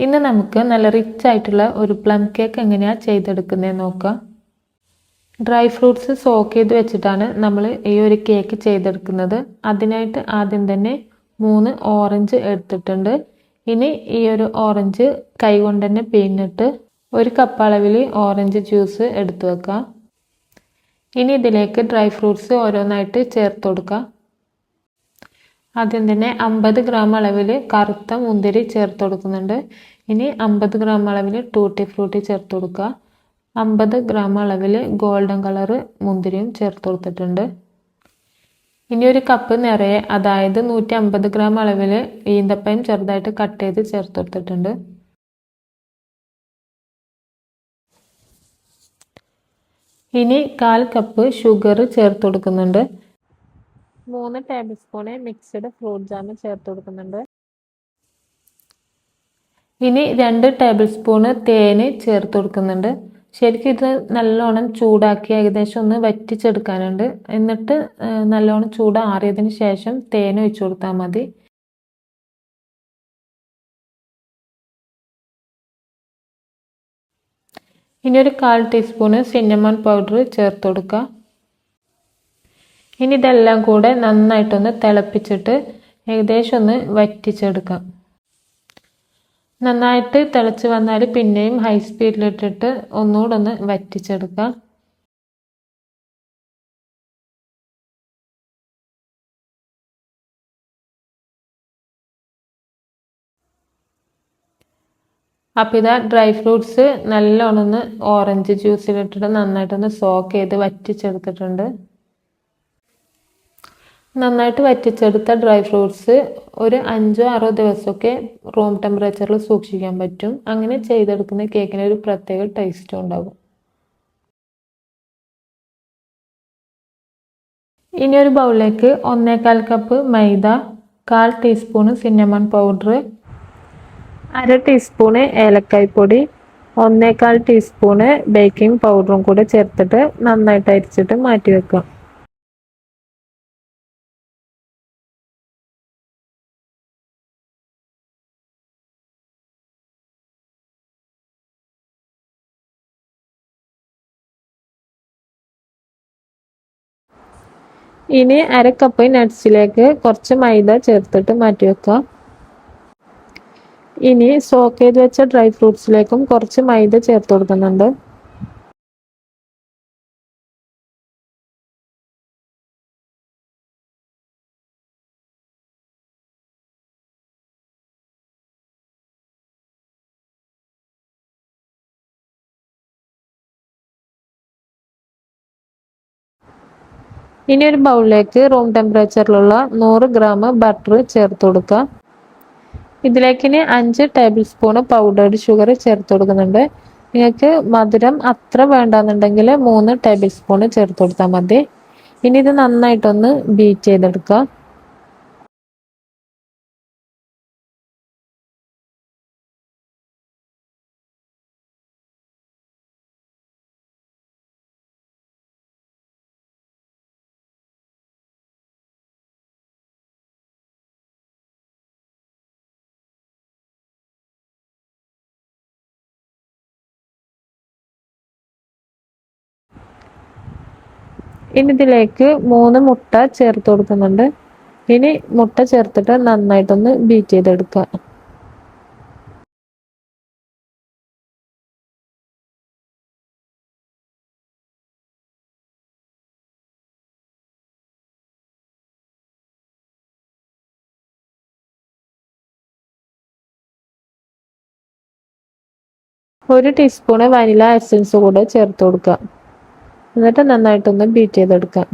ഇന്ന് നമുക്ക് നല്ല റിച്ച് ആയിട്ടുള്ള ഒരു പ്ലം കേക്ക് എങ്ങനെയാണ് ചെയ്തെടുക്കുന്നത് നോക്കാം. ഡ്രൈ ഫ്രൂട്ട്സ് സോക്ക് ചെയ്ത് വെച്ചിട്ടാണ് നമ്മൾ ഈ ഒരു കേക്ക് ചെയ്തെടുക്കുന്നത്. അതിനായിട്ട് ആദ്യം തന്നെ 3 ഓറഞ്ച് എടുത്തിട്ടുണ്ട്. ഇനി ഈ ഒരു ഓറഞ്ച് കൈകൊണ്ട് തന്നെ പിഴിഞ്ഞിട്ട് 1 കപ്പ് അളവിൽ ഓറഞ്ച് ജ്യൂസ് എടുത്തു വെക്കാം. ഇനി ഇതിലേക്ക് ഡ്രൈ ഫ്രൂട്ട്സ് ഓരോന്നായിട്ട് ചേർത്ത് കൊടുക്കാം. ആദ്യം തന്നെ 50 ഗ്രാം അളവിൽ കറുത്ത മുന്തിരി ചേർത്ത് കൊടുക്കുന്നുണ്ട്. ഇനി 50 ഗ്രാം അളവിൽ ടൂട്ടി ഫ്രൂട്ടി ചേർത്ത് കൊടുക്കുക. 50 ഗ്രാം അളവിൽ ഗോൾഡൻ കളർ മുന്തിരിയും ചേർത്ത് കൊടുത്തിട്ടുണ്ട്. ഇനി 1 കപ്പ് നിറയെ, അതായത് 150 ഗ്രാം അളവിൽ ഈന്തപ്പഴം ചെറുതായിട്ട് കട്ട് ചെയ്ത് ചേർത്ത് കൊടുത്തിട്ടുണ്ട്. ഇനി 1/4 കപ്പ് ഷുഗർ ചേർത്ത് കൊടുക്കുന്നുണ്ട്. 3 table spoon mixed fruit jam ചേർത്ത് കൊടുക്കുന്നുണ്ട്. ഇനി 2 ടേബിൾ സ്പൂൺ തേന് ചേർത്ത് കൊടുക്കുന്നുണ്ട്. ശരിക്കും ഇത് നല്ലോണം ചൂടാക്കി ഏകദേശം ഒന്ന് വറ്റിച്ചെടുക്കാനുണ്ട്. എന്നിട്ട് നല്ലോണം ചൂടാറിയതിന് ശേഷം തേൻ ഒഴിച്ചു കൊടുത്താൽ മതി. ഇനി 1/4 ടീസ്പൂൺ സിന്നമൺ പൗഡർ ചേർത്ത് കൊടുക്കുക. ഇനി ഇതെല്ലാം കൂടെ നന്നായിട്ടൊന്ന് തിളപ്പിച്ചിട്ട് ഏകദേശം ഒന്ന് വറ്റിച്ചെടുക്കാം. നന്നായിട്ട് തിളച്ച് വന്നാൽ പിന്നെയും ഹൈ സ്പീഡിലിട്ടിട്ട് ഒന്നുകൂടെ ഒന്ന് വറ്റിച്ചെടുക്കാം. അപ്പോൾ ഇതാ ഡ്രൈ ഫ്രൂട്ട്സ് നല്ലോണം ഒന്ന് ഓറഞ്ച് ജ്യൂസിലിട്ടിട്ട് നന്നായിട്ടൊന്ന് സോക്ക് ചെയ്ത് വറ്റിച്ചെടുത്തിട്ടുണ്ട്. നന്നായിട്ട് വറ്റിച്ചെടുത്ത ഡ്രൈ ഫ്രൂട്ട്സ് ഒരു 5-6 ദിവസമൊക്കെ റൂം ടെമ്പറേച്ചറിൽ സൂക്ഷിക്കാൻ പറ്റും. അങ്ങനെ ചെയ്തെടുക്കുന്ന കേക്കിന് ഒരു പ്രത്യേക ടേസ്റ്റും ഉണ്ടാകും. ഇനി ഒരു ബൗളിലേക്ക് 1/4 cup maida, 1/4 teaspoon cinnamon powder, 1/2 teaspoon ഏലക്കായ്പ്പൊടി, 1/4 ടീസ്പൂൺ ബേക്കിംഗ് പൗഡറും കൂടെ ചേർത്തിട്ട് നന്നായിട്ട് അരിച്ചിട്ട് മാറ്റി വെക്കാം. ഇനി 1/2 കപ്പ് നട്ട്സിലേക്ക് കുറച്ച് മൈദ ചേർത്തിട്ട് മാറ്റി വെക്കാം. ഇനി സോക്ക് ചെയ്ത് വെച്ച ഡ്രൈ ഫ്രൂട്ട്സിലേക്കും കുറച്ച് മൈദ ചേർത്ത് കൊടുക്കുന്നുണ്ട്. ഇനി ഒരു ബൗളിലേക്ക് റൂം ടെമ്പറേച്ചറിലുള്ള 100 ഗ്രാം ബട്ടർ ചേർത്ത് കൊടുക്കുക. ഇതിലേക്ക് ഇനി 5 ടേബിൾ സ്പൂൺ പൗഡേർഡ് ഷുഗർ ചേർത്ത് കൊടുക്കുന്നുണ്ട്. നിങ്ങൾക്ക് മധുരം അത്ര വേണ്ടാന്നുണ്ടെങ്കിൽ 3 ടേബിൾ സ്പൂൺ ചേർത്ത് കൊടുത്താൽ മതി. ഇനി ഇത് നന്നായിട്ടൊന്ന് ബീറ്റ് ചെയ്തെടുക്കുക. ഇനി ഇതിലേക്ക് 3 മുട്ട ചേർത്ത് കൊടുക്കുന്നുണ്ട്. ഇനി മുട്ട ചേർത്തിട്ട് നന്നായിട്ടൊന്ന് ബീറ്റ് ചെയ്തെടുക്കുക. ഒരു ടീസ്പൂൺ വനില എസൻസ് കൂടെ ചേർത്ത് കൊടുക്കുക. എന്നിട്ട് നന്നായിട്ടൊന്ന് ബീറ്റ് ചെയ്തെടുക്കാം.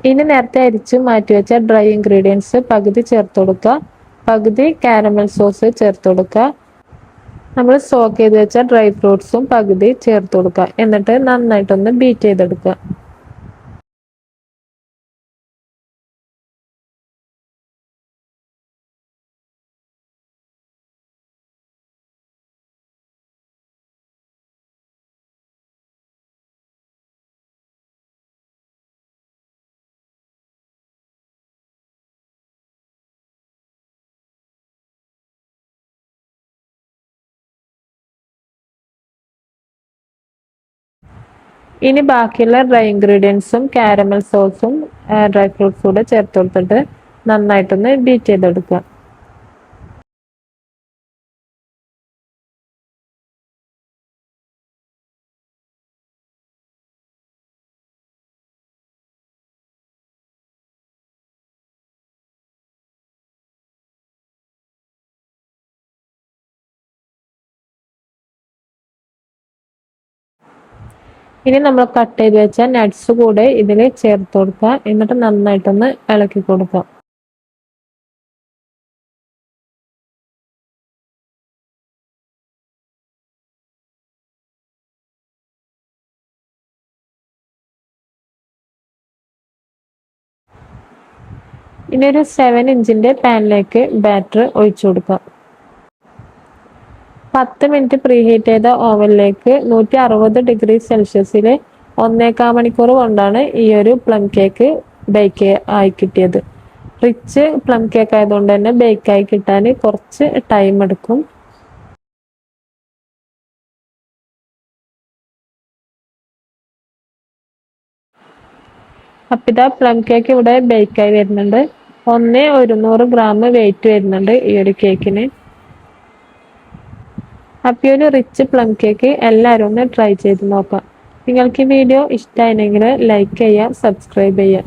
ഇനി നേരത്തെ അരിച്ച് മാറ്റി വെച്ച ഡ്രൈ ഇൻഗ്രീഡിയൻസ് പകുതി ചേർത്ത് കൊടുക്കുക. പകുതി കാരമൽ സോസ് ചേർത്ത് കൊടുക്കുക. നമ്മൾ സോക്ക് ചെയ്ത് വെച്ച ഡ്രൈ ഫ്രൂട്ട്സും പകുതി ചേർത്ത് കൊടുക്കുക. എന്നിട്ട് നന്നായിട്ടൊന്ന് ബീറ്റ് ചെയ്തെടുക്കുക. ഇനി ബാക്കിയുള്ള ഡ്രൈ ഇൻഗ്രീഡിയൻസും കാരമൽ സോസും ഡ്രൈ ഫ്രൂട്ട്സും കൂടെ ചേർത്ത് കൊടുത്തിട്ട് നന്നായിട്ടൊന്ന് ബീറ്റ് ചെയ്തെടുക്കുക. ഇനി നമ്മൾ കട്ട് ചെയ്ത് വെച്ച നട്ട്സ് കൂടെ ഇതിൽ ചേർത്ത് കൊടുക്കുക. എന്നിട്ട് നന്നായിട്ടൊന്ന് ഇളക്കി കൊടുക്കുക. ഇനി ഒരു 7 ഇഞ്ചിന്റെ പാനിലേക്ക് ബാറ്റർ ഒഴിച്ചു കൊടുക്കുക. 10 മിനിറ്റ് പ്രീ ഹീറ്റ് ചെയ്ത ഓവനിലേക്ക് 160°C 1.25 മണിക്കൂർ കൊണ്ടാണ് ഈ ഒരു പ്ലം കേക്ക് ബേക്ക് ആയി കിട്ടിയത്. റിച്ച് പ്ലം കേക്ക് ആയതുകൊണ്ട് തന്നെ ബേക്കായി കിട്ടാൻ കുറച്ച് ടൈം എടുക്കും. അപ്പം ഇതാ പ്ലം കേക്ക് ഇവിടെ ബേക്കായി വരുന്നുണ്ട്. 100 ഗ്രാം വെയിറ്റ് വരുന്നുണ്ട് ഈ ഒരു കേക്കിന്. അപ്പോൾ ഈ ഒരു റിച്ച് പ്ലം കേക്ക് എല്ലാവരും ഒന്ന് ട്രൈ ചെയ്ത് നോക്കാം. നിങ്ങൾക്ക് ഈ വീഡിയോ ഇഷ്ടമായെങ്കിൽ ലൈക്ക് ചെയ്യുക, സബ്സ്ക്രൈബ് ചെയ്യുക.